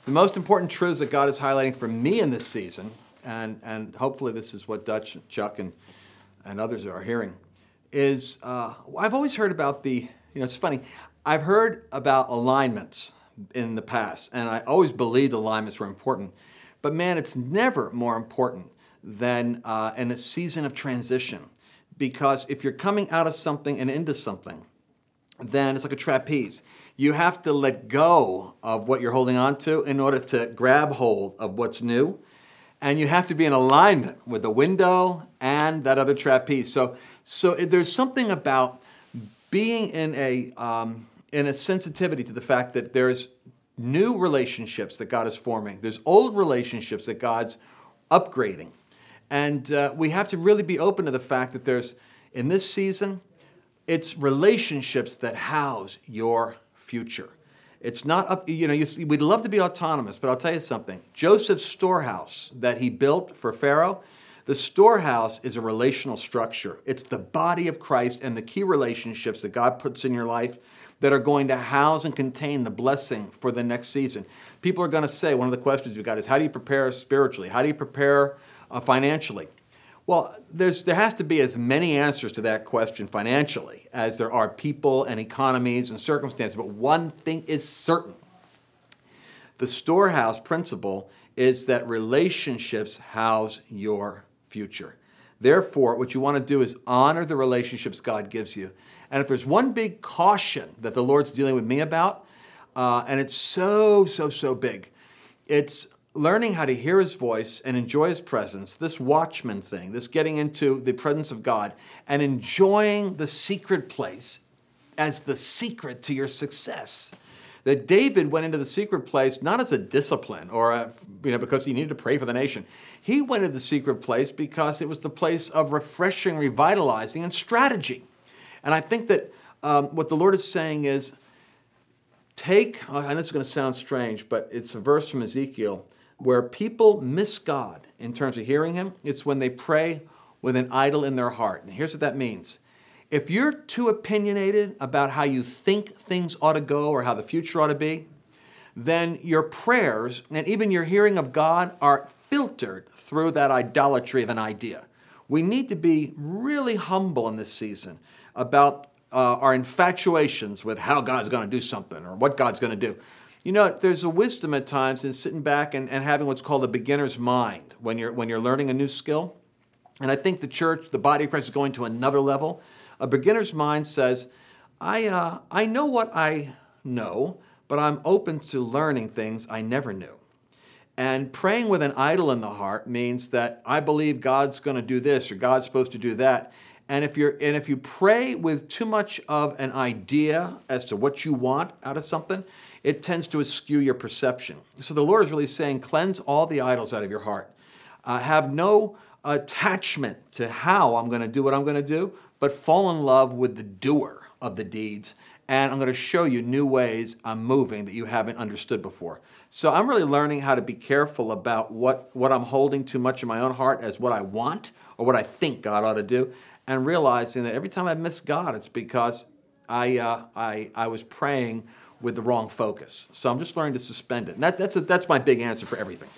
The most important truths that God is highlighting for me in this season, and hopefully this is what Dutch, Chuck, and others are hearing, is I've always heard about it's funny, I've heard about alignments in the past, and I always believed alignments were important, but man, it's never more important than in a season of transition, because if you're coming out of something and into something, then it's like a trapeze. You have to let go of what you're holding on to in order to grab hold of what's new. And you have to be in alignment with the window and that other trapeze. So there's something about being in a sensitivity to the fact that there's new relationships that God is forming. There's old relationships that God's upgrading. And we have to really be open to the fact that there's, in this season, it's relationships that house your future. It's not up, we'd love to be autonomous, but I'll tell you something. Joseph's storehouse that he built for Pharaoh, the storehouse is a relational structure. It's the body of Christ and the key relationships that God puts in your life that are going to house and contain the blessing for the next season. People are going to say, one of the questions we've got is, how do you prepare spiritually? How do you prepare financially? Well, there has to be as many answers to that question financially as there are people and economies and circumstances. But one thing is certain. The storehouse principle is that relationships house your future. Therefore, what you want to do is honor the relationships God gives you. And if there's one big caution that the Lord's dealing with me about, and it's so big, it's learning how to hear His voice and enjoy His presence, this watchman thing, this getting into the presence of God and enjoying the secret place as the secret to your success. That David went into the secret place not as a discipline or because he needed to pray for the nation. He went into the secret place because it was the place of refreshing, revitalizing, and strategy. And I think that what the Lord is saying is, and this is going to sound strange, but it's a verse from Ezekiel, where people miss God in terms of hearing Him. It's when they pray with an idol in their heart. And here's what that means. If you're too opinionated about how you think things ought to go or how the future ought to be, then your prayers and even your hearing of God are filtered through that idolatry of an idea. We need to be really humble in this season about our infatuations with how God's going to do something or what God's going to do. There's a wisdom at times in sitting back and having what's called a beginner's mind when you're learning a new skill. And I think the church, the body of Christ, is going to another level. A beginner's mind says, I know what I know, but I'm open to learning things I never knew. And praying with an idol in the heart means that I believe God's going to do this or God's supposed to do that. And if you pray with too much of an idea as to what you want out of something, it tends to skew your perception. So the Lord is really saying, cleanse all the idols out of your heart. Have no attachment to how I'm going to do what I'm going to do, but fall in love with the doer of the deeds. And I'm going to show you new ways I'm moving that you haven't understood before. So I'm really learning how to be careful about what I'm holding too much in my own heart as what I want or what I think God ought to do, and realizing that every time I miss God, it's because I was praying with the wrong focus. So I'm just learning to suspend it. And that's my big answer for everything.